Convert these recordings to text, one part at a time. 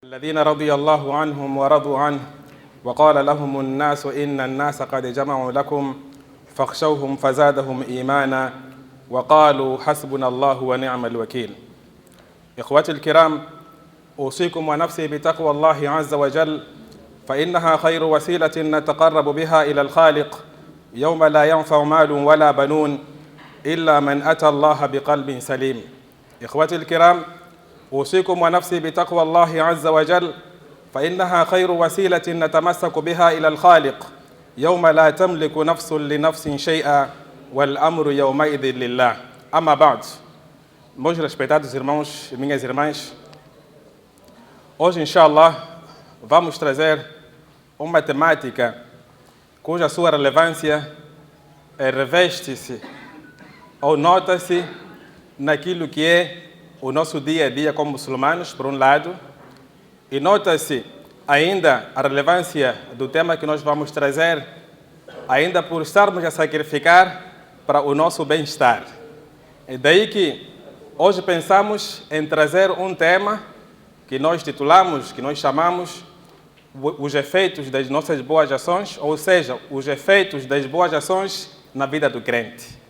الذين رضي الله عنهم ورضوا عنه وقال لهم الناس إن الناس قد جمعوا لكم فاخشوهم فزادهم إيمانا وقالوا حسبنا الله ونعم الوكيل. إخوتي الكرام، أوصيكم ونفسي بتقوى الله عز وجل، فإنها خير وسيلة نتقرب بها إلى الخالق يوم لا ينفع مال ولا بنون إلا من أتى الله بقلب سليم. إخوتي الكرام، أوصيكم ونفسي بتقوى الله عز وجل، فإنها خير وسيلة نتمسك بها إلى الخالق يوم لا تملك نفس لنفس شيئا والأمر يومئذ لله. Ama بعد, meus respeitados irmãos e minhas irmãs, hoje, inshallah, vamos trazer uma temática cuja sua relevância reveste-se ou nota-se naquilo que é o nosso dia a dia como muçulmanos, por um lado, e nota-se ainda a relevância do tema que nós vamos trazer, ainda por estarmos a sacrificar para o nosso bem-estar. É daí que hoje pensamos em trazer um tema que nós titulamos, que nós chamamos os efeitos das nossas boas ações, ou seja, os efeitos das boas ações na vida do crente.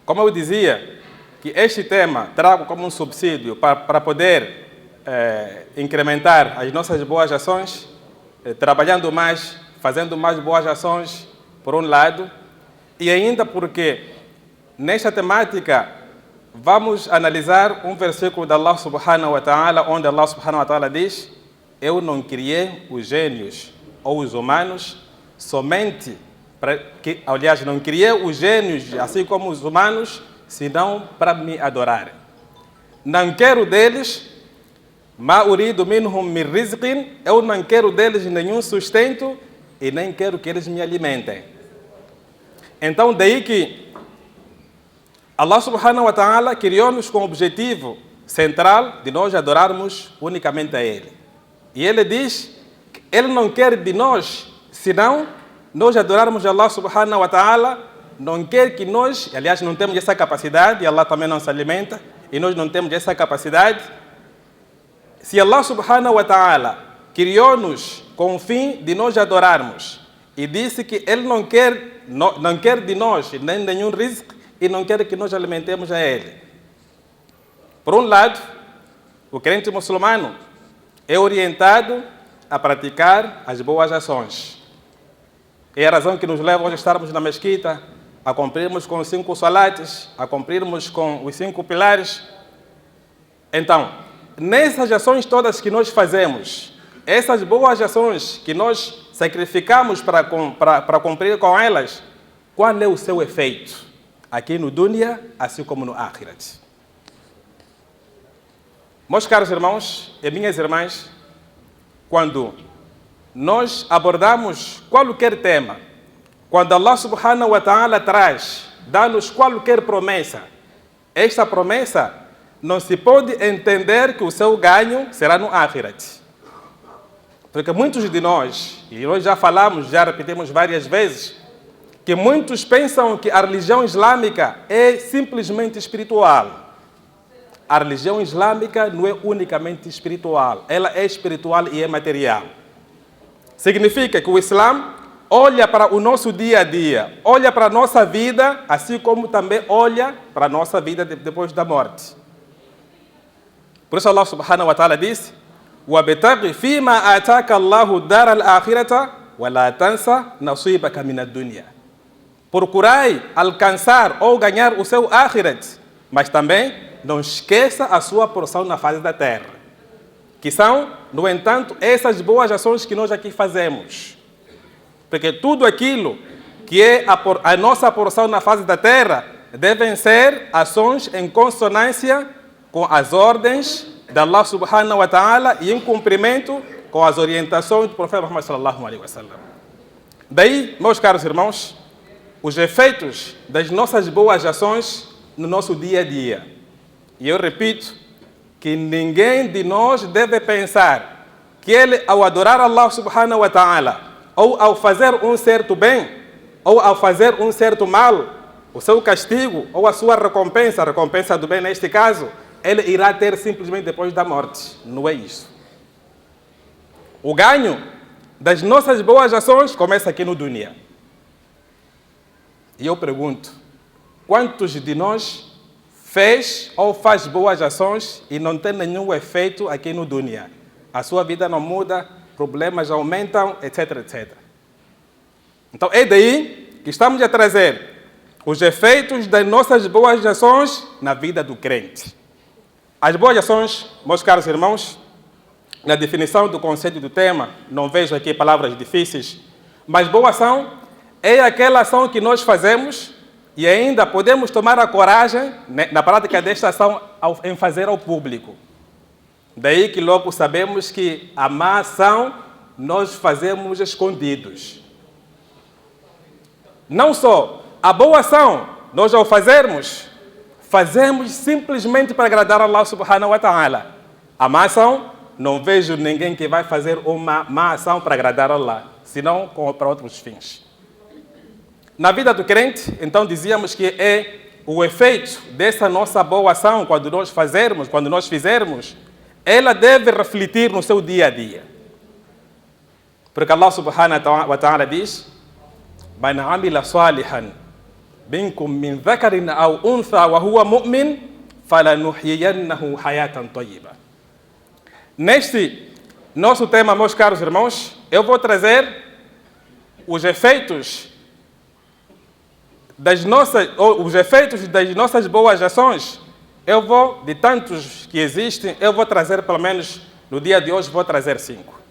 Como eu dizia, que este tema trago como um subsídio para poder incrementar as nossas boas ações, trabalhando mais, fazendo mais boas ações, por um lado, e ainda porque nesta temática vamos analisar um versículo de Allah subhanahu wa ta'ala, onde Allah subhanahu wa ta'ala diz: eu não criei os gênios ou os humanos somente para que, aliás, não criei os gênios, assim como os humanos, senão para me adorarem. Não quero deles, ma uridu minhum min rizqin, eu não quero deles nenhum sustento e nem quero que eles me alimentem. Então, daí que Allah subhanahu wa ta'ala criou-nos com o objetivo central de nós adorarmos unicamente a Ele. E Ele diz que Ele não quer de nós, senão nós adorarmos a Allah subhanahu wa ta'ala. Não quer que nós, aliás, não temos essa capacidade, e Allah também não se alimenta, e nós não temos essa capacidade. Se Allah subhanahu wa ta'ala criou-nos com o fim de nós adorarmos, e disse que Ele não quer de nós nem nenhum risco, e não quer que nós alimentemos a Ele. Por um lado, o crente muçulmano é orientado a praticar as boas ações. É a razão que nos leva hoje a estarmos na mesquita, a cumprirmos com os 5 salates, a cumprirmos com os 5 pilares. Então, nessas ações todas que nós fazemos, essas boas ações que nós sacrificamos para cumprir com elas, qual é o seu efeito? Aqui no dunya, assim como no akhirat. Meus caros irmãos e minhas irmãs, quando nós abordamos qualquer tema, quando Allah subhanahu wa ta'ala dá-nos qualquer promessa, esta promessa não se pode entender que o seu ganho será no akhirat. Porque muitos de nós, e nós já falamos, já repetimos várias vezes, que muitos pensam que a religião islâmica é simplesmente espiritual. A religião islâmica não é unicamente espiritual, ela é espiritual e é material. Significa que o Islã olha para o nosso dia a dia, olha para a nossa vida, assim como também olha para a nossa vida depois da morte. Por isso Allah subhanahu wa ta'ala disse: وَابْتَغِ فِيمَا آتَاكَ اللَّهُ دَارَ الْآخِرَةَ وَلَا تَنْسَ نَصِيبَكَ مِنَ الدُّنْيَا. Procurai alcançar ou ganhar o seu akhirat, mas também não esqueça a sua porção na face da terra. Que são, no entanto, essas boas ações que nós aqui fazemos. Porque tudo aquilo que é a nossa porção na face da terra devem ser ações em consonância com as ordens de Allah subhanahu wa ta'ala e em cumprimento com as orientações do profeta Muhammad sallallahu alaihi wasallam. Daí, meus caros irmãos, os efeitos das nossas boas ações no nosso dia a dia. E eu repito que ninguém de nós deve pensar que ele, ao adorar Allah subhanahu wa ta'ala, ou ao fazer um certo bem, ou ao fazer um certo mal, o seu castigo ou a sua recompensa, a recompensa do bem neste caso, ele irá ter simplesmente depois da morte. Não é isso. O ganho das nossas boas ações começa aqui no dunya. E eu pergunto, quantos de nós fez ou faz boas ações e não tem nenhum efeito aqui no dunya? A sua vida não muda, problemas aumentam, etc, etc. Então é daí que estamos a trazer os efeitos das nossas boas ações na vida do crente. As boas ações, meus caros irmãos, na definição do conceito do tema, não vejo aqui palavras difíceis, mas boa ação é aquela ação que nós fazemos e ainda podemos tomar a coragem, na prática desta ação, em fazer ao público. Daí que logo sabemos que a má ação nós fazemos escondidos. Não só a boa ação, nós ao fazemos simplesmente para agradar a Allah subhanahu wa ta'ala. A má ação, não vejo ninguém que vai fazer uma má ação para agradar a Allah, senão para outros fins. Na vida do crente, então dizíamos que é o efeito dessa nossa boa ação, quando nós fizermos, ela deve refletir no seu dia a dia. Porque Allah subhanahu wa ta'ala diz: Man amila salihan minkum min dhakarin aw untha wa huwa mu'min falanuhyiyannahu hayatan tayyiba. Neste nosso tema, meus caros irmãos, eu vou trazer os efeitos das nossas boas ações. De tantos que existem, eu vou trazer, pelo menos no dia de hoje, vou trazer 5.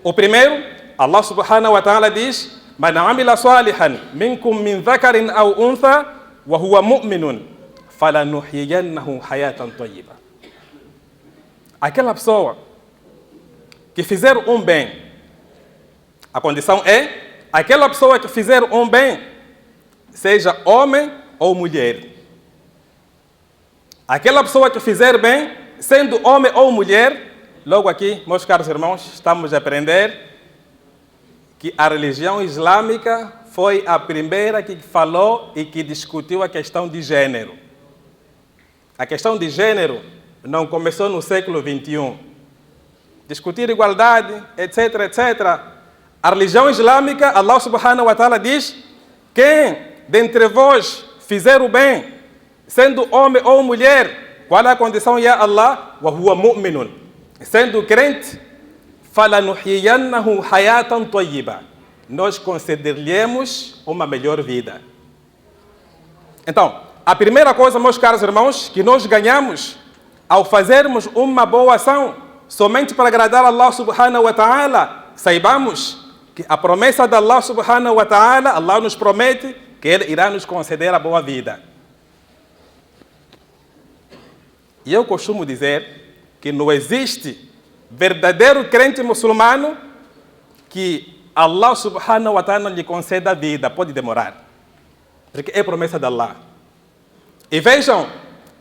O primeiro, Allah subhanahu wa ta'ala diz: Man amila salihan minkum min dhakarin aw untha wa huwa mu'minun falanuhyiyannahu hayatan tayyiba. Aquela pessoa que fizer um bem, a condição é aquela pessoa que fizer um bem, seja homem ou mulher. Aquela pessoa que fizer bem, sendo homem ou mulher, logo aqui, meus caros irmãos, estamos a aprender que a religião islâmica foi a primeira que falou e que discutiu a questão de gênero. A questão de gênero não começou no século XXI. Discutir igualdade, etc, etc. A religião islâmica, Allah subhanahu wa ta'ala diz: quem dentre vós fizer o bem, sendo homem ou mulher, qual é a condição? Ya Allah, wa huwa mu'minun. Sendo crente, falanuhyiyannahu hayatan tayyiba. Nós conceder-lhe-emos uma melhor vida. Então, a primeira coisa, meus caros irmãos, que nós ganhamos ao fazermos uma boa ação somente para agradar a Allah subhanahu wa ta'ala, saibamos que a promessa de Allah subhanahu wa ta'ala, Allah nos promete que Ele irá nos conceder a boa vida. E eu costumo dizer que não existe verdadeiro crente muçulmano que Allah subhanahu wa ta'ala lhe conceda a vida. Pode demorar, porque é promessa de Allah. E vejam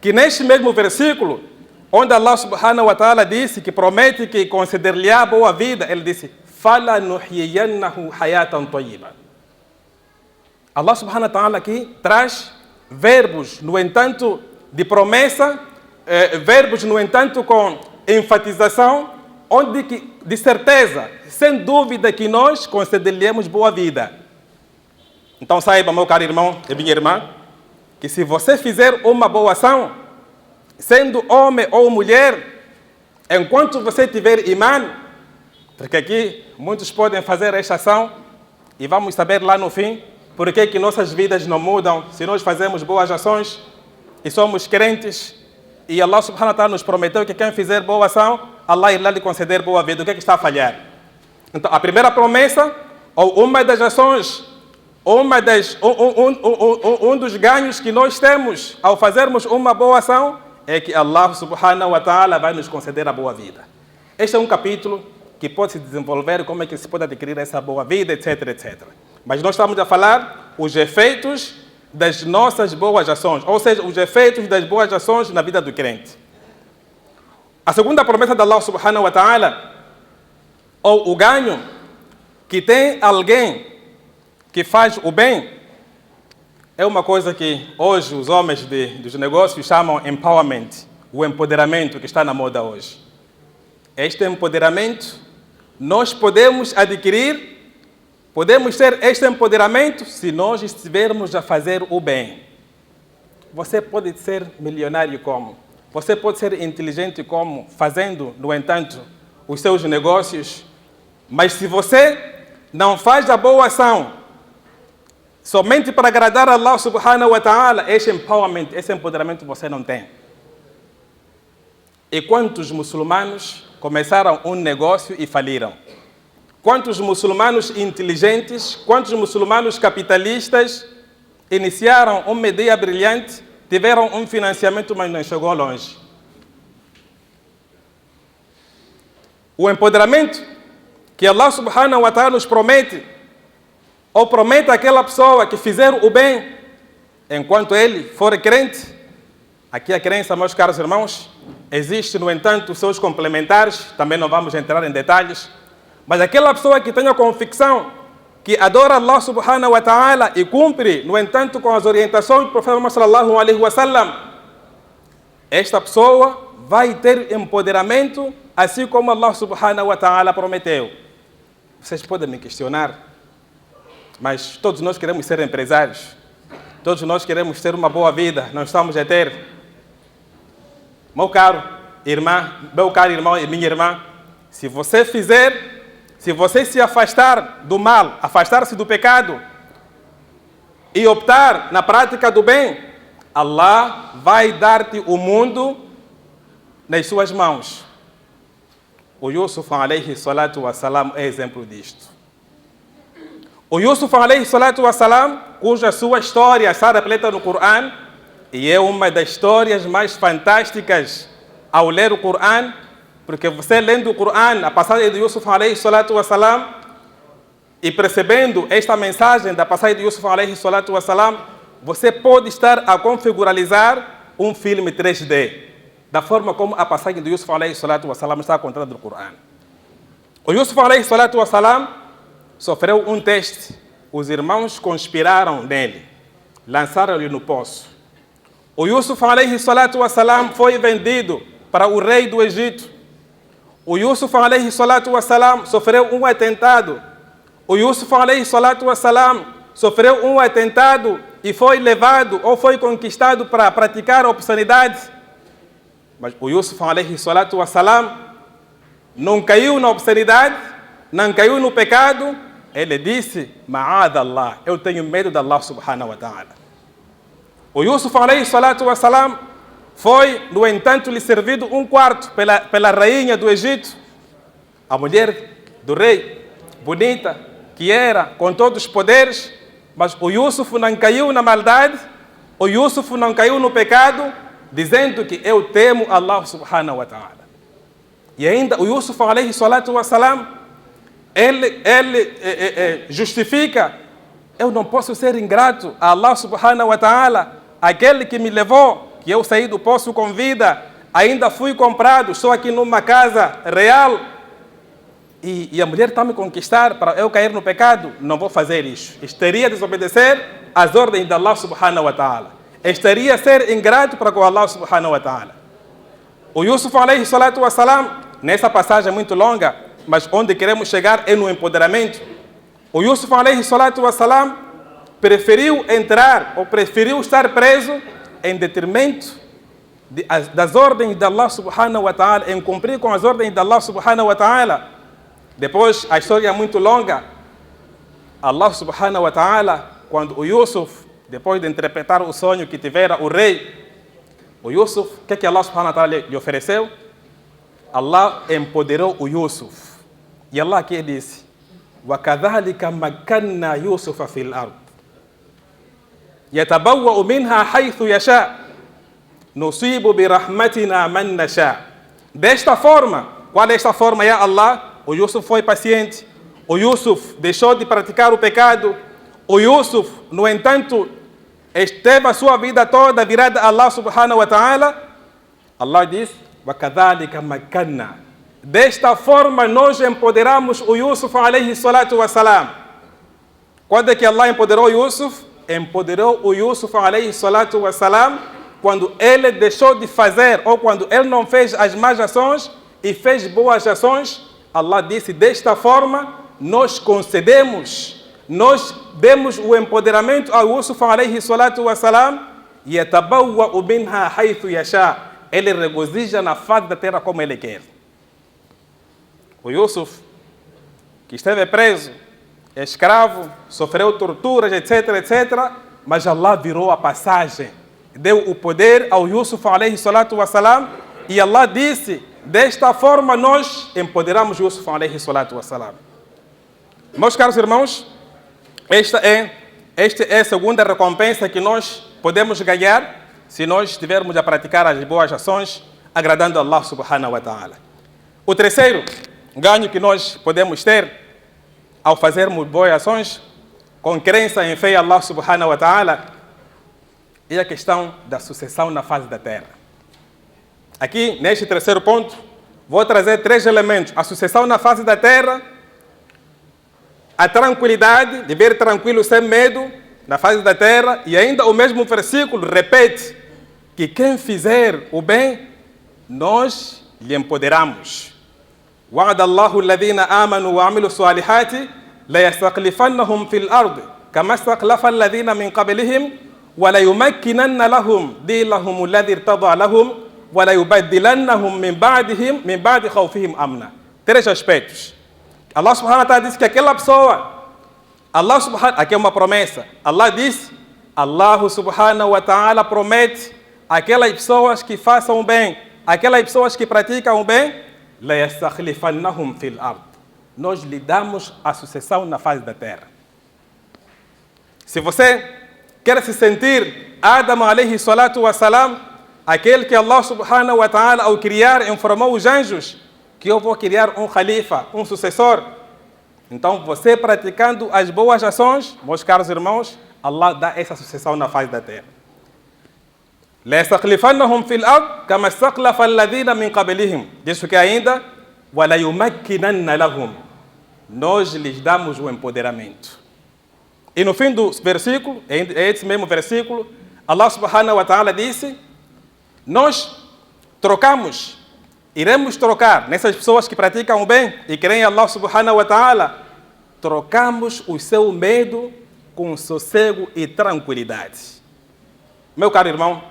que neste mesmo versículo, onde Allah subhanahu wa ta'ala disse que promete que conceder-lhe a boa vida, Ele disse: falanuhyiyannahu hayatan tayyiba. Allah subhanahu wa ta'ala aqui traz verbos, no entanto, de promessa, verbos, no entanto, com enfatização, onde de certeza, sem dúvida, que nós conceder-lhe-emos boa vida. Então saiba, meu caro irmão e minha irmã, que se você fizer uma boa ação, sendo homem ou mulher, enquanto você tiver imã, porque aqui muitos podem fazer esta ação e vamos saber lá no fim por que nossas vidas não mudam se nós fazemos boas ações e somos crentes e Allah subhanahu wa ta'ala nos prometeu que quem fizer boa ação, Allah irá lhe conceder boa vida. O que está a falhar? Então, a primeira promessa, ou uma das ações, um dos ganhos que nós temos ao fazermos uma boa ação é que Allah subhanahu wa ta'ala vai nos conceder a boa vida. Este é um capítulo que pode se desenvolver, como é que se pode adquirir essa boa vida, etc, etc. Mas nós estamos a falar os efeitos das nossas boas ações, ou seja, os efeitos das boas ações na vida do crente. A segunda promessa de Allah subhanahu wa ta'ala, ou o ganho que tem alguém que faz o bem, é uma coisa que hoje os homens dos negócios chamam empowerment, o empoderamento que está na moda hoje. Este empoderamento nós podemos adquirir, podemos ter este empoderamento se nós estivermos a fazer o bem. Você pode ser milionário como? Você pode ser inteligente como? Fazendo, no entanto, os seus negócios. Mas se você não faz a boa ação somente para agradar a Allah subhanahu wa ta'ala, esse empowerment, esse empoderamento você não tem. E quantos muçulmanos começaram um negócio e faliram? Quantos muçulmanos inteligentes, quantos muçulmanos capitalistas iniciaram uma ideia brilhante, tiveram um financiamento, mas não chegou longe? O empoderamento que Allah subhanahu wa ta'ala nos promete, ou promete àquela pessoa que fizer o bem, enquanto ele for crente, aqui a crença, meus caros irmãos, existe, no entanto, seus complementares, também não vamos entrar em detalhes, mas aquela pessoa que tem a convicção que adora Allah subhanahu wa ta'ala e cumpre, no entanto, com as orientações do profeta Muhammad sallallahu alaihi wasallam, esta pessoa vai ter empoderamento, assim como Allah subhanahu wa ta'ala prometeu. Vocês podem me questionar, mas todos nós queremos ser empresários, todos nós queremos ter uma boa vida, não estamos a ter. Meu caro irmão e minha irmã, se você se afastar do mal, afastar-se do pecado e optar na prática do bem, Allah vai dar-te o mundo nas suas mãos. O Yusuf alayhi salatu wassalam é exemplo disto. O Yusuf alayhi salatu wassalam, cuja sua história está repleta no Coran, e é uma das histórias mais fantásticas ao ler o Coran, porque você lendo o Coran, a passagem de Yusuf alayhi salatu wassalam, e percebendo esta mensagem da passagem de Yusuf alayhi salatu wassalam, você pode estar a configurar um filme 3D, da forma como a passagem de Yusuf alayhi salatu wassalam está contada no Coran. O Yusuf alayhi salatu wassalam sofreu um teste. Os irmãos conspiraram nele, lançaram-lhe no poço. O Yusuf alayhi salatu wassalam foi vendido para o rei do Egito. O Yusuf alayhi salatu wassalam sofreu um atentado. O Yusuf alayhi salatu wassalam sofreu um atentado e foi levado ou foi conquistado para praticar a obscenidade. Mas o Yusuf alayhi salatu wassalam não caiu na obscenidade, não caiu no pecado. Ele disse, Ma'ad Allah, eu tenho medo de Allah subhanahu wa ta'ala. O Yusuf alayhi salatu wassalam foi, no entanto, lhe servido um quarto pela rainha do Egito, a mulher do rei, bonita, que era, com todos os poderes, mas o Yusuf não caiu na maldade, o Yusuf não caiu no pecado, dizendo que eu temo Allah subhanahu wa ta'ala. E ainda o Yusuf alayhi salatu wassalam, ele justifica, eu não posso ser ingrato a Allah subhanahu wa ta'ala, aquele que me levou, que eu saí do poço com vida, ainda fui comprado, estou aqui numa casa real, e a mulher está me conquistar para eu cair no pecado, não vou fazer isso. Estaria a desobedecer às ordens de Allah subhanahu wa ta'ala. Estaria a ser ingrato para com Allah subhanahu wa ta'ala. O Yusuf alayhi salatu wassalam, nessa passagem muito longa, mas onde queremos chegar é no empoderamento. O Yusuf alayhi salatu wassalam preferiu entrar, ou preferiu estar preso em detrimento das ordens de Allah subhanahu wa ta'ala, em cumprir com as ordens de Allah subhanahu wa ta'ala. Depois, a história é muito longa. Allah subhanahu wa ta'ala, quando o Yusuf, depois de interpretar o sonho que tivera o rei, o Yusuf, o que Allah subhanahu wa ta'ala lhe ofereceu? Allah empoderou o Yusuf. E Allah aqui disse, وَكَذَلِكَ مَكَّنَّا يُوسُفَ فِي الْأَرْضِ يَتَبَوَّأُ مِنْهَا حَيْثُ يَشَاءُ نُصِيبُ بِرَحْمَتِنَا مَنْ نَشَاءُ. Desta forma, qual é esta forma, ya Allah? O Yusuf foi paciente, o Yusuf deixou de praticar o pecado, o Yusuf, no entanto, esteve a sua vida toda virada a Allah subhanahu wa ta'ala. Allah diz, وَكَذَلِكَ مَكَّنَّا. Desta forma nós empoderamos o Yusuf alayhi salatu wassalam. Quando é que Allah empoderou o Yusuf? Empoderou o Yusuf alayhi salatu wassalam quando ele deixou de fazer, ou quando ele não fez as más ações e fez boas ações, Allah disse, desta forma, nós concedemos, nós demos o empoderamento ao Yusuf alayhi salatu wassalam, yatabawwa'u minha haythu yasha. Ele regozija na face da terra como ele quer. O Yusuf, que esteve preso, escravo, sofreu torturas, etc, etc, mas Allah virou a passagem, deu o poder ao Yusuf alayhi salatu wassalam, e Allah disse, desta forma nós empoderamos Yusuf alayhi salatu wassalam. Meus caros irmãos, esta é a segunda recompensa que nós podemos ganhar se nós estivermos a praticar as boas ações, agradando a Allah subhanahu wa ta'ala. O terceiro ganho que nós podemos ter ao fazermos boas ações, com crença em fé em Allah subhanahu wa ta'ala, é a questão da sucessão na face da terra. Aqui, neste terceiro ponto, vou trazer 3 elementos. A sucessão na face da terra, a tranquilidade, viver tranquilo sem medo na face da terra, e ainda o mesmo versículo repete que quem fizer o bem, nós lhe empoderamos. وعد الله الذين آمنوا وعملوا الصالحات ليستخلفنهم في الأرض كما استخلف الذين من قبلهم وليمكنن لهم دينهم الذي ارتضى لهم وليبدلنهم من بعد خوفهم أمنا. 3 aspectos. Allah subhanahu wa ta'ala disse que aquela pessoa, aqui é uma promessa. Allah disse, Allah subhanahu wa ta'ala promete aquelas pessoas que façam o bem, aquelas pessoas que praticam o bem, لَيَسْتَخْلِفَنَّهُمْ فِي الْأَرْضِ. Nós lhe damos a sucessão na face da terra. Se você quer se sentir Adam alayhi salatu wassalam, aquele que Allah subhanahu wa ta'ala ao criar informou os anjos que eu vou criar um khalifa, um sucessor. Então você praticando as boas ações, meus caros irmãos, Allah dá essa sucessão na face da terra. لَيَسْتَخْلِفَنَّهُمْ فِي الْأَرْضِ كَمَا اسْتَخْلَفَ الَّذِينَ مِنْ قَبْلِهِمْ. Diz que ainda, وَلَيُمَكِّنَنَّ لَهُمْ. Nós lhes damos o empoderamento. E no fim do versículo, é esse mesmo versículo, Allah subhanahu wa ta'ala disse, nós trocamos, iremos trocar nessas pessoas que praticam o bem e creem em Allah subhanahu wa ta'ala, trocamos o seu medo com sossego e tranquilidade. Meu caro irmão,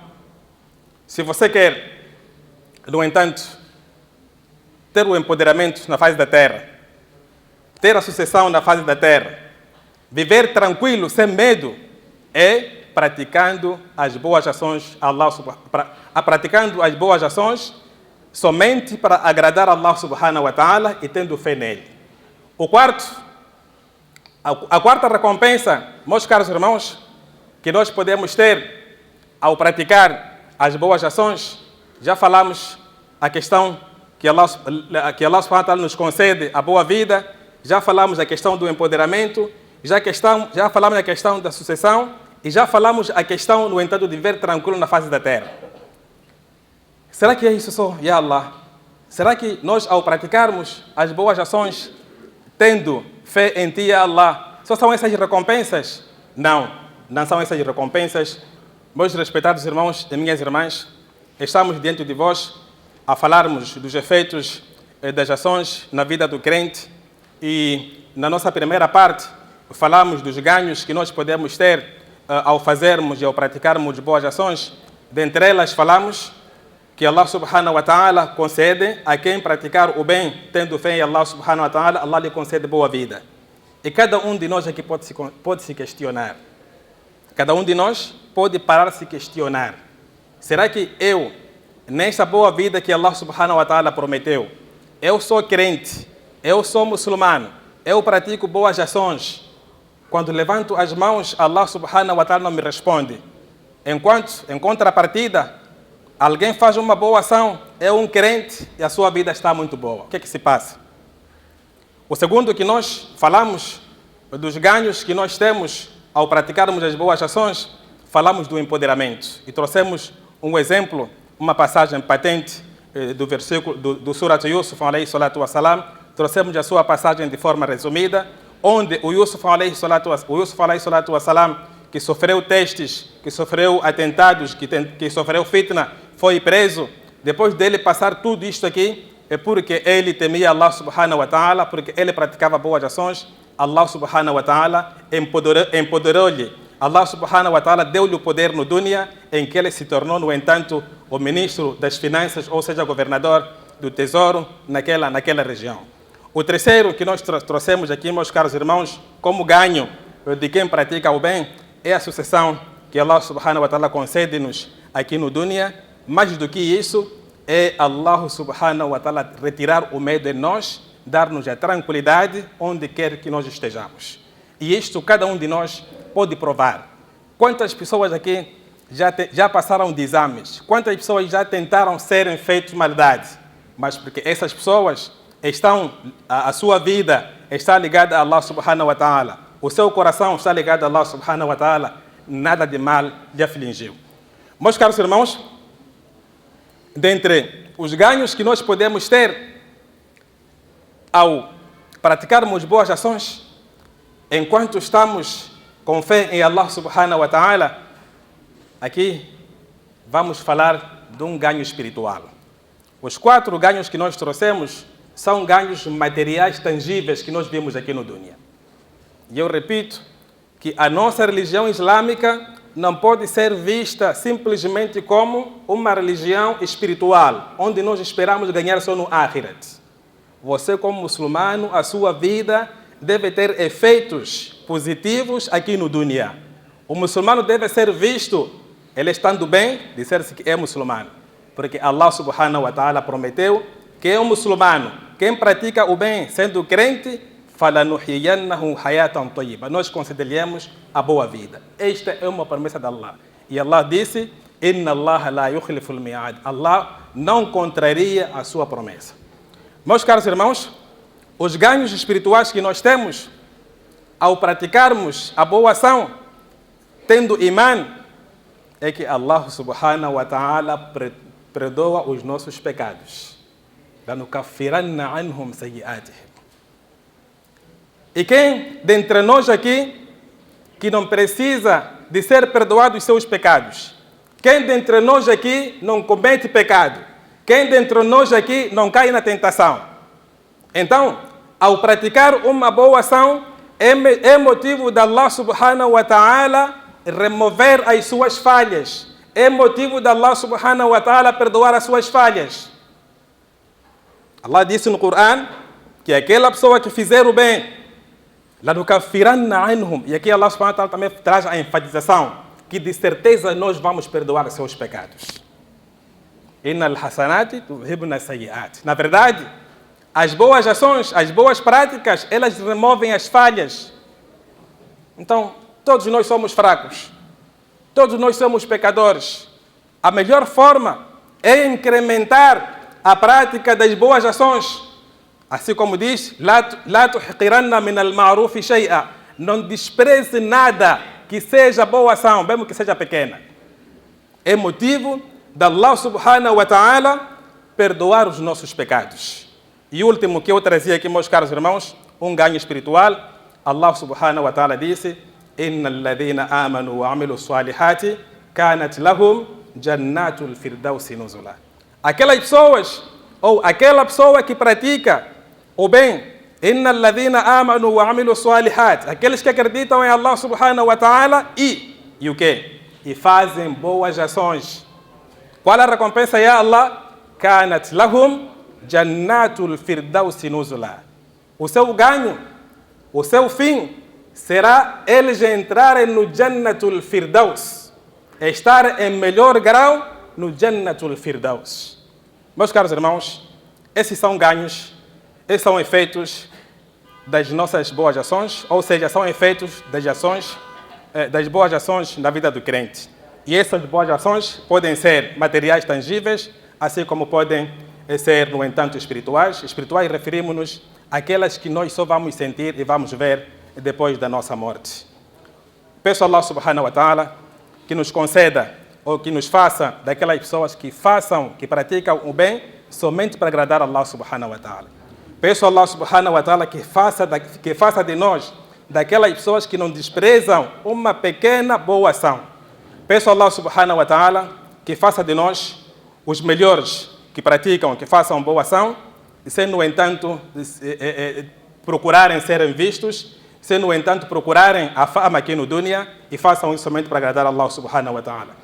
se você quer, no entanto, ter o empoderamento na face da terra, ter a sucessão na face da terra, viver tranquilo, sem medo, é praticando as boas ações, praticando as boas ações somente para agradar a Allah subhanahu wa ta'ala e tendo fé nele. A quarta recompensa, meus caros irmãos, que nós podemos ter ao praticar as boas ações, já falamos a questão que Allah subhanahu wa ta'ala nos concede a boa vida, já falamos a questão do empoderamento, já falamos a questão da sucessão e já falamos a questão, no entanto, de viver tranquilo na face da terra. Será que é isso só? Ya Allah. Será que nós, ao praticarmos as boas ações, tendo fé em Ti, Ya Allah, só são essas recompensas? Não, não são essas recompensas. Meus respeitados irmãos e minhas irmãs, estamos diante de vós a falarmos dos efeitos das ações na vida do crente e na nossa primeira parte falamos dos ganhos que nós podemos ter ao fazermos e ao praticarmos boas ações. Dentre elas falamos que Allah subhanahu wa ta'ala concede a quem praticar o bem, tendo fé em Allah subhanahu wa ta'ala, Allah lhe concede boa vida. E cada um de nós aqui pode se questionar. Cada um de nós pode parar de se questionar. Será que eu, nesta boa vida que Allah subhanahu wa ta'ala prometeu, eu sou crente, eu sou muçulmano, eu pratico boas ações, quando levanto as mãos, Allah subhanahu wa ta'ala não me responde. Enquanto, em contrapartida, alguém faz uma boa ação, é um crente e a sua vida está muito boa. O que é que se passa? O segundo que nós falamos dos ganhos que nós temos ao praticarmos as boas ações, falamos do empoderamento. E trouxemos um exemplo, uma passagem patente do versículo do Surat Yusuf, alayhi salatu wassalam. Trouxemos a sua passagem de forma resumida, onde o Yusuf alayhi salatu wassalam, que sofreu testes, que sofreu atentados, que sofreu fitna, foi preso. Depois dele passar tudo isto aqui, é porque ele temia Allah subhanahu wa ta'ala, porque ele praticava boas ações, Allah subhanahu wa ta'ala empoderou-lhe. Allah subhanahu wa ta'ala deu-lhe o poder no dunya, em que ele se tornou, no entanto, o ministro das finanças, ou seja, governador do tesouro naquela região. O terceiro que nós trouxemos aqui, meus caros irmãos, como ganho de quem pratica o bem, é a sucessão que Allah subhanahu wa ta'ala concede-nos aqui no dunya. Mais do que isso, é Allah subhanahu wa ta'ala retirar o medo em nós, dar-nos a tranquilidade onde quer que nós estejamos. E isto cada um de nós pode provar. Quantas pessoas aqui já passaram de exames? Quantas pessoas já tentaram serem feitos maldade? Mas porque essas pessoas a sua vida está ligada a Allah subhanahu wa ta'ala. O seu coração está ligado a Allah subhanahu wa ta'ala. Nada de mal lhe afligiu. Meus caros irmãos, dentre os ganhos que nós podemos ter ao praticarmos boas ações, enquanto estamos com fé em Allah subhanahu wa ta'ala, aqui vamos falar de um ganho espiritual. Os 4 ganhos que nós trouxemos são ganhos materiais tangíveis que nós vimos aqui no dunya. E eu repito que a nossa religião islâmica não pode ser vista simplesmente como uma religião espiritual, onde nós esperamos ganhar só no Akhirat. Você, como muçulmano, a sua vida deve ter efeitos positivos aqui no dunya. O muçulmano deve ser visto, ele estando bem, dizer-se que é muçulmano. Porque Allah subhanahu wa ta'ala prometeu que é um muçulmano, quem pratica o bem sendo crente, فَلَنُحْيِيَنَّهُ حَيَاةً طَيِّبًا. Nós concederemos a boa vida. Esta é uma promessa de Allah. E Allah disse, إِنَّ اللَّهَ لَا يُخْلِفُ الْمِيعَادِ. Allah não contraria a sua promessa. Meus caros irmãos, os ganhos espirituais que nós temos ao praticarmos a boa ação, tendo imã, é que Allah subhanahu wa ta'ala perdoa os nossos pecados. لَنُكَفِّرَنَّ عَنْهُمْ سَيِّئَاتِهِمْ. E quem dentre nós aqui que não precisa de ser perdoado os seus pecados? Quem dentre nós aqui não comete pecado? Quem dentre nós aqui não cai na tentação? Então, ao praticar uma boa ação, é motivo de Allah subhanahu wa ta'ala remover as suas falhas. É motivo de Allah subhanahu wa ta'ala perdoar as suas falhas. Allah disse no Corão que aquela pessoa que fizer o bem, لَنُكَفِّرَنَّ عَنْهُمْ. E aqui Allah subhanahu wa ta'ala também traz a enfatização que de certeza nós vamos perdoar os seus pecados. إِنَّ الْحَسَنَاتِ تُذْهِبْنَ السَّيِّئَاتِ. Na verdade, as boas ações, as boas práticas, elas removem as falhas. Então, todos nós somos fracos. Todos nós somos pecadores. A melhor forma é incrementar a prática das boas ações. Assim como diz, لَا تُحْقِرَنَّ مِنَ الْمَعْرُوفِ شَيْئًا. Não despreze nada que seja boa ação, mesmo que seja pequena. É motivo de Allah subhanahu wa ta'ala perdoar os nossos pecados. E o último que eu trazia aqui, meus caros irmãos, um ganho espiritual. Allah subhanahu wa ta'ala disse, إِنَّ الَّذِينَ آمَنُوا وَعَمِلُوا الصَّالِحَاتِ كَانَتْ لَهُمْ جَنَّاتُ الْفِرْدَوْسِ نُزُلًا. Aquelas pessoas, ou aquela pessoa que pratica o bem, إِنَّ الَّذِينَ آمَنُوا وَعَمِلُوا الصَّالِحَاتِ, aqueles que acreditam em Allah subhanahu wa ta'ala e o quê? E fazem boas ações. Qual a recompensa é Allah? كَانَتْ لَهُمْ جَنَّاتُ الْفِرْدَوْسِ نُزُلًا. O seu ganho, o seu fim, será eles entrarem no Jannatul Firdaus, estar em melhor grau no Jannatul Firdaus. Meus caros irmãos, esses são ganhos, esses são efeitos das nossas boas ações, ou seja, são efeitos das boas ações na vida do crente. E essas boas ações podem ser materiais tangíveis, assim como podem ser, no entanto, espirituais. Espirituais referimos-nos àquelas que nós só vamos sentir e vamos ver depois da nossa morte. Peço a Allah subhanahu wa ta'ala que nos conceda ou que nos faça daquelas pessoas que praticam o bem somente para agradar a Allah subhanahu wa ta'ala. Peço a Allah subhanahu wa ta'ala que faça de nós daquelas pessoas que não desprezam uma pequena boa ação. Peço a Allah subhanahu wa ta'ala que faça de nós os melhores que praticam, que façam boa ação sem, no entanto, procurarem serem vistos, sem, no entanto, procurarem a fama aqui no dunya, e façam isso somente para agradar a Allah subhanahu wa ta'ala.